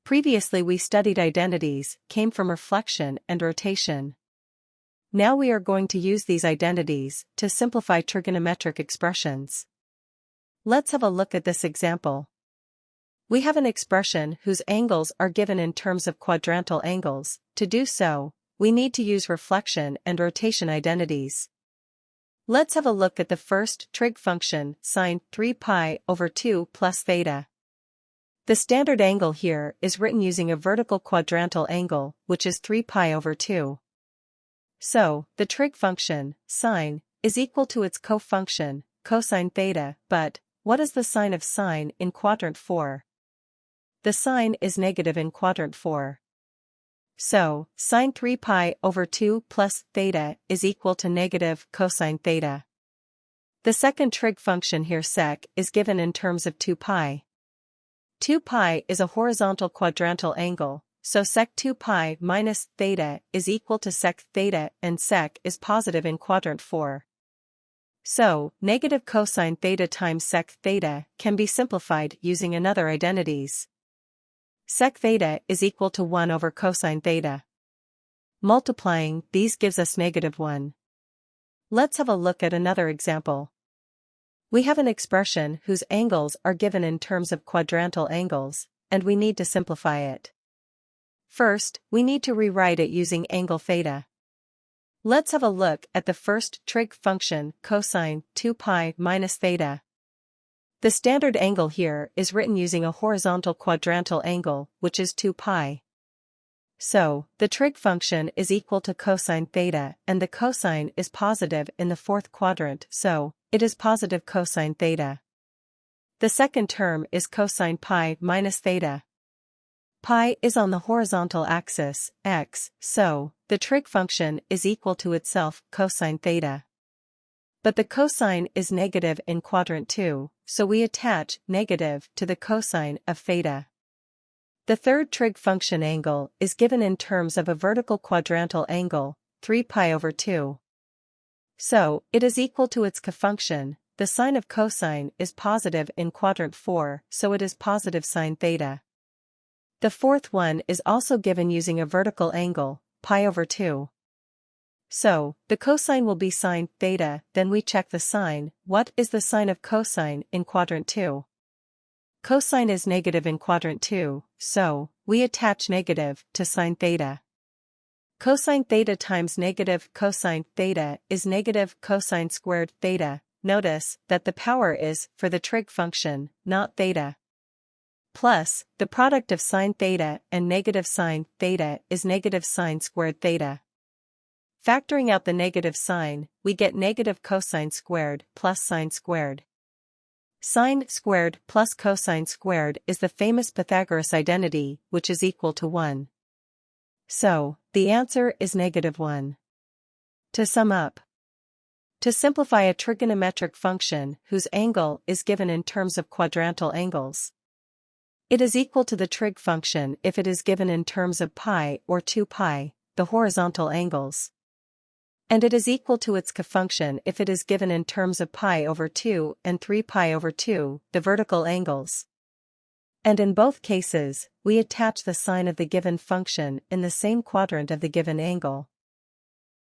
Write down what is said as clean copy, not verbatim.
Previously we studied identities, came from reflection and rotation. Now we are going to use these identities to simplify trigonometric expressions. Let's have a look at this example. We have an expression whose angles are given in terms of quadrantal angles. To do so, we need to use reflection and rotation identities. Let's have a look at the first trig function, sine 3 pi over 2 plus theta. The standard angle here is written using a vertical quadrantal angle, which is 3 pi over 2. So, the trig function, sine, is equal to its co-function, cosine theta, but what is the sign of sine in quadrant 4? The sign is negative in quadrant 4. So, sine 3 pi over 2 plus theta is equal to negative cosine theta. The second trig function here sec is given in terms of 2 pi. 2 pi is a horizontal quadrantal angle, so sec 2 pi minus theta is equal to sec theta, and sec is positive in quadrant 4. So, negative cosine theta times sec theta can be simplified using another identities. Sec theta is equal to 1 over cosine theta. Multiplying these gives us negative 1. Let's have a look at another example. We have an expression whose angles are given in terms of quadrantal angles, and we need to simplify it. First, we need to rewrite it using angle theta. Let's have a look at the first trig function, cosine 2 pi minus theta. The standard angle here is written using a horizontal quadrantal angle, which is 2 pi. So, the trig function is equal to cosine theta, and the cosine is positive in the fourth quadrant, so it is positive cosine theta. The second term is cosine pi minus theta. Pi is on the horizontal axis, x, so the trig function is equal to itself, cosine theta. But the cosine is negative in quadrant 2, so we attach negative to the cosine of theta. The third trig function angle is given in terms of a vertical quadrantal angle, 3 pi over 2. So, it is equal to its cofunction. The sign of cosine is positive in quadrant 4, so it is positive sine theta. The fourth one is also given using a vertical angle, pi over 2. So, the cosine will be sine theta, then we check the sign. What is the sign of cosine in quadrant 2? Cosine is negative in quadrant 2, so we attach negative to sine theta. Cosine theta times negative cosine theta is negative cosine squared theta. Notice that the power is for the trig function, not theta. Plus, the product of sine theta and negative sine theta is negative sine squared theta. Factoring out the negative sign, we get negative cosine squared plus sine squared. Sine squared plus cosine squared is the famous Pythagoras identity, which is equal to 1. So, the answer is negative 1. To sum up, to simplify a trigonometric function whose angle is given in terms of quadrantal angles, it is equal to the trig function if it is given in terms of pi or 2 pi, the horizontal angles. And it is equal to its cofunction if it is given in terms of pi over 2 and 3 pi over 2, the vertical angles. And in both cases, we attach the sign of the given function in the same quadrant of the given angle.